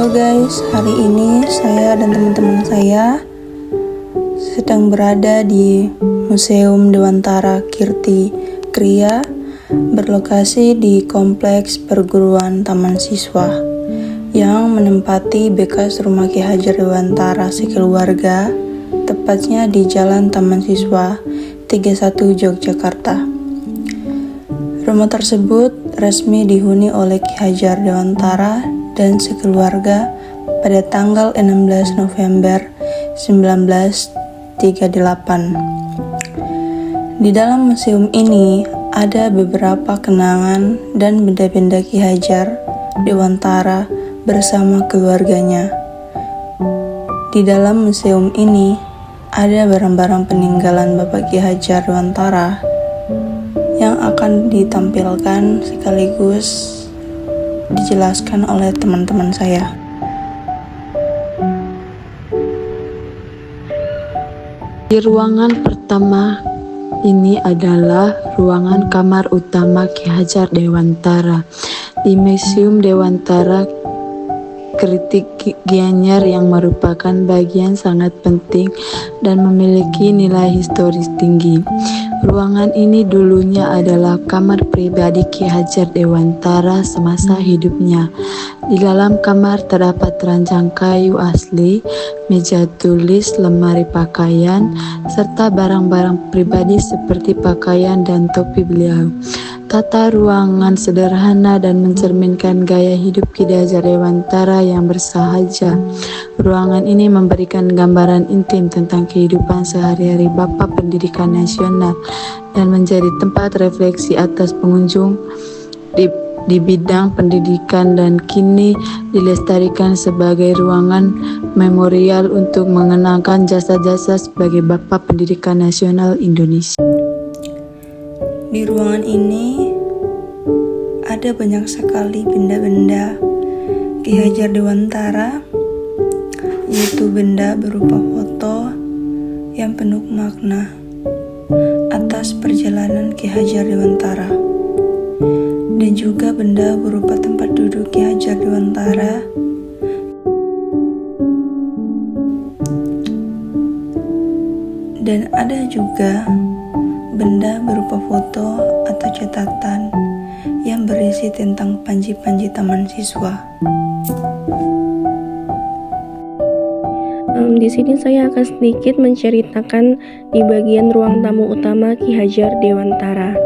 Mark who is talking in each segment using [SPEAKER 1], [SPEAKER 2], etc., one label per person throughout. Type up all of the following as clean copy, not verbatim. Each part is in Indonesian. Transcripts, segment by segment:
[SPEAKER 1] Halo guys, hari ini saya dan teman-teman saya sedang berada di Museum Dewantara Kirti Kriya berlokasi di Kompleks Perguruan Taman Siswa yang menempati bekas rumah Ki Hajar Dewantara sekeluarga, tepatnya di Jalan Taman Siswa 31 Yogyakarta. Rumah tersebut resmi dihuni oleh Ki Hajar Dewantara dan sekeluarga pada tanggal 16 November 1938. Di dalam museum ini ada beberapa kenangan dan benda-benda Ki Hajar Dewantara bersama keluarganya. Di dalam museum ini ada barang-barang peninggalan Bapak Ki Hajar Dewantara yang akan ditampilkan sekaligus dijelaskan oleh teman-teman saya.
[SPEAKER 2] Di ruangan pertama ini adalah ruangan kamar utama Ki Hajar Dewantara di Museum Dewantara Kirti Gianyar yang merupakan bagian sangat penting dan memiliki nilai historis tinggi. Ruangan ini dulunya adalah kamar pribadi Ki Hajar Dewantara semasa hidupnya. Di dalam kamar terdapat ranjang kayu asli, meja tulis, lemari pakaian, serta barang-barang pribadi seperti pakaian dan topi beliau. Tata ruangan sederhana dan mencerminkan gaya hidup Ki Hajar Dewantara yang bersahaja. Ruangan ini memberikan gambaran intim tentang kehidupan sehari-hari Bapak Pendidikan Nasional dan menjadi tempat refleksi atas pengunjung di bidang pendidikan dan kini dilestarikan sebagai ruangan memorial untuk mengenangkan jasa-jasa sebagai Bapak Pendidikan Nasional Indonesia.
[SPEAKER 1] Di ruangan ini ada banyak sekali benda-benda Ki Hajar Dewantara, yaitu benda berupa foto yang penuh makna atas perjalanan Ki Hajar Dewantara, dan juga benda berupa tempat duduk Ki Hajar Dewantara, dan ada juga benda berupa foto atau catatan yang berisi tentang panji-panji taman siswa.
[SPEAKER 3] Di sini saya akan sedikit menceritakan di bagian ruang tamu utama Ki Hajar Dewantara.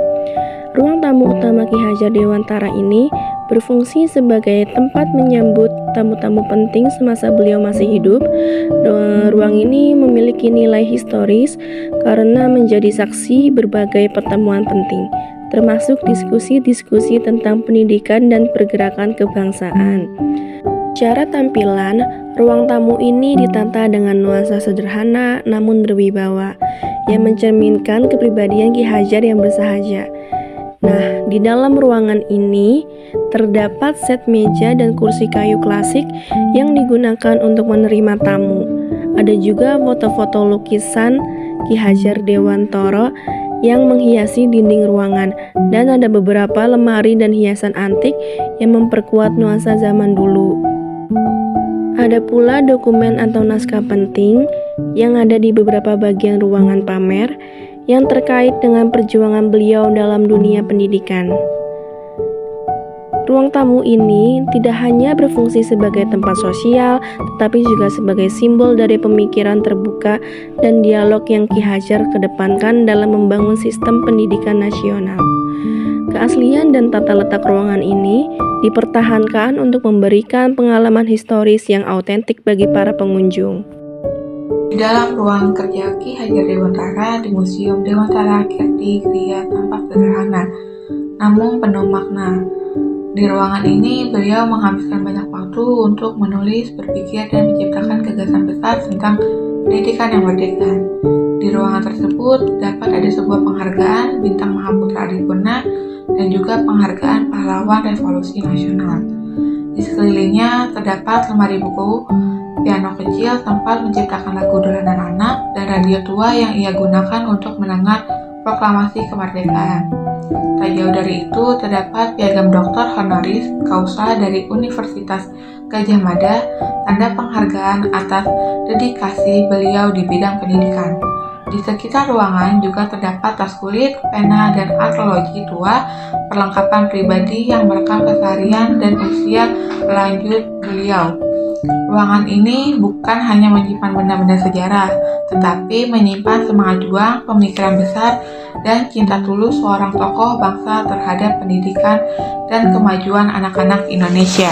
[SPEAKER 3] Ruang tamu utama Ki Hajar Dewantara ini berfungsi sebagai tempat menyambut tamu-tamu penting semasa beliau masih hidup. Ruang ini memiliki nilai historis karena menjadi saksi berbagai pertemuan penting, termasuk diskusi-diskusi tentang pendidikan dan pergerakan kebangsaan. Secara tampilan, ruang tamu ini ditata dengan nuansa sederhana namun berwibawa, yang mencerminkan kepribadian Ki Hajar yang bersahaja. Nah, di dalam ruangan ini terdapat set meja dan kursi kayu klasik yang digunakan untuk menerima tamu. Ada juga foto-foto lukisan Ki Hajar Dewantara yang menghiasi dinding ruangan, dan ada beberapa lemari dan hiasan antik yang memperkuat nuansa zaman dulu. Ada pula dokumen atau naskah penting yang ada di beberapa bagian ruangan pamer yang terkait dengan perjuangan beliau dalam dunia pendidikan. Ruang tamu ini tidak hanya berfungsi sebagai tempat sosial, tetapi juga sebagai simbol dari pemikiran terbuka dan dialog yang Ki Hajar kedepankan dalam membangun sistem pendidikan nasional. Keaslian dan tata letak ruangan ini dipertahankan untuk memberikan pengalaman historis yang autentik bagi para pengunjung.
[SPEAKER 4] Di dalam ruang kerja Ki Hajar Dewantara di Museum Dewantara Kirti Kriya tampak sederhana, namun penuh makna. Di ruangan ini, beliau menghabiskan banyak waktu untuk menulis, berpikir, dan menciptakan gagasan besar tentang pendidikan yang merdeka. Di ruangan tersebut dapat ada sebuah penghargaan Bintang Mahaputra Adipurna dan juga penghargaan Pahlawan Revolusi Nasional. Di sekelilingnya terdapat lemari buku, piano kecil tempat menciptakan lagu dolanan anak, dan radio tua yang ia gunakan untuk mendengar proklamasi kemerdekaan. Tak jauh dari itu terdapat piagam doktor honoris causa dari Universitas Gajah Mada, tanda penghargaan atas dedikasi beliau di bidang pendidikan. Di sekitar ruangan juga terdapat tas kulit, pena, dan arkeologi tua, perlengkapan pribadi yang merekam keseharian dan usia lanjut beliau. Ruangan ini bukan hanya menyimpan benda-benda sejarah, tetapi menyimpan semangat juang, pemikiran besar, dan cinta tulus seorang tokoh bangsa terhadap pendidikan dan kemajuan anak-anak Indonesia.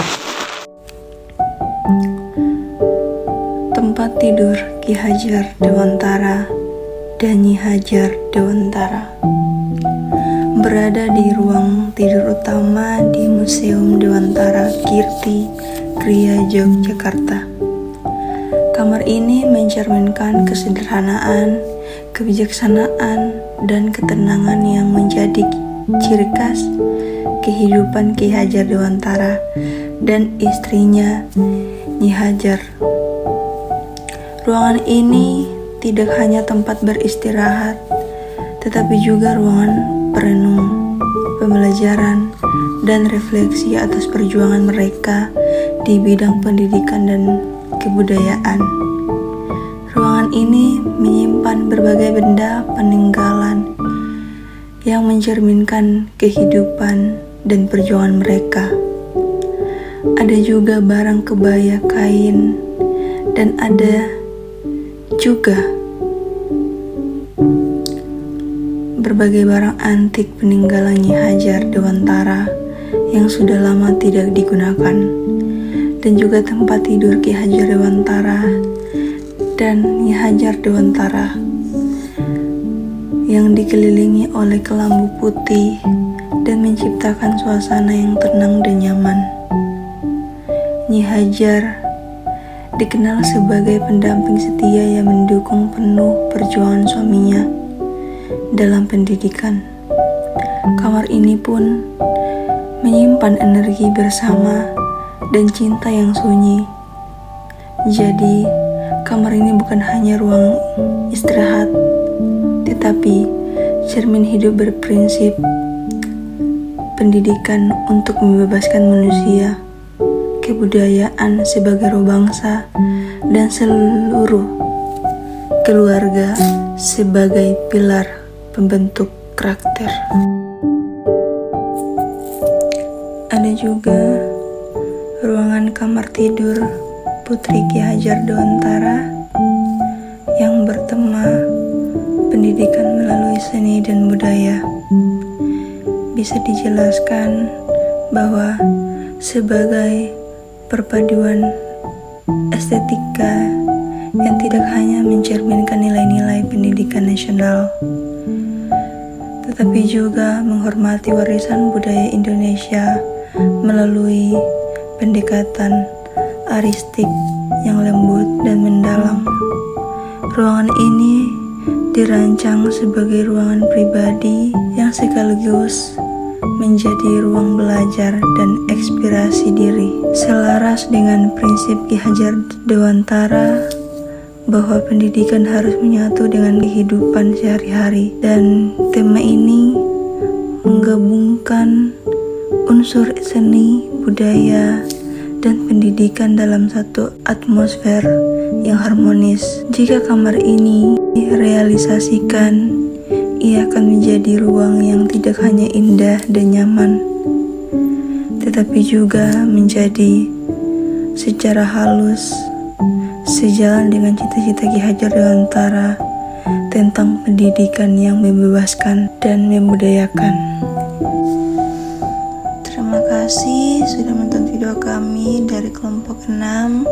[SPEAKER 1] Tempat tidur Ki Hajar Dewantara dan Nyi Hajar Dewantara berada di ruang tidur utama di Museum Dewantara Kirti Griya Yogyakarta. Kamar ini mencerminkan kesederhanaan, kebijaksanaan, dan ketenangan yang menjadi ciri khas kehidupan Ki Hajar Dewantara dan istrinya Nyi Hajar. Ruangan ini tidak hanya tempat beristirahat, tetapi juga ruangan perenung, pembelajaran, dan refleksi atas perjuangan mereka di bidang pendidikan dan kebudayaan. Ruangan ini menyimpan berbagai benda peninggalan yang mencerminkan kehidupan dan perjuangan mereka. Ada juga barang kebaya kain, dan ada juga berbagai barang antik peninggalan Nyi Hajar Dewantara yang sudah lama tidak digunakan, dan juga tempat tidur Ki Hajar Dewantara dan Nyi Hajar Dewantara yang dikelilingi oleh kelambu putih dan menciptakan suasana yang tenang dan nyaman. Nyi Hajar dikenal sebagai pendamping setia yang mendukung penuh perjuangan suaminya dalam pendidikan. Kamar ini pun menyimpan energi bersama dan cinta yang sunyi. Jadi, kamar ini bukan hanya ruang istirahat, tetapi cermin hidup berprinsip pendidikan untuk membebaskan manusia, kebudayaan sebagai roh bangsa, dan seluruh keluarga sebagai pilar pembentuk karakter. Ada juga ruangan kamar tidur Putri Ki Hajar Dewantara yang bertema pendidikan melalui seni dan budaya. Bisa dijelaskan bahwa sebagai perpaduan estetika yang tidak hanya mencerminkan nilai-nilai pendidikan nasional, tetapi juga menghormati warisan budaya Indonesia melalui pendekatan aristik yang lembut dan mendalam. Ruangan ini dirancang sebagai ruangan pribadi yang sekaligus menjadi ruang belajar dan ekspresi diri, selaras dengan prinsip Ki Hajar Dewantara bahwa pendidikan harus menyatu dengan kehidupan sehari-hari, dan tema ini menggabungkan unsur seni, budaya, dan pendidikan dalam satu atmosfer yang harmonis. Jika kamar ini direalisasikan, ia akan menjadi ruang yang tidak hanya indah dan nyaman, tetapi juga menjadi secara halus sejalan dengan cita-cita Ki Hajar Dewantara tentang pendidikan yang membebaskan dan membudayakan. Terima kasih sudah menonton video kami dari kelompok 6.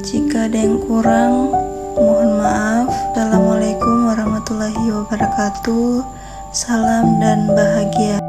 [SPEAKER 1] Jika ada yang kurang, mohon maaf. Assalamualaikum warahmatullahi wabarakatuh. Salam dan bahagia.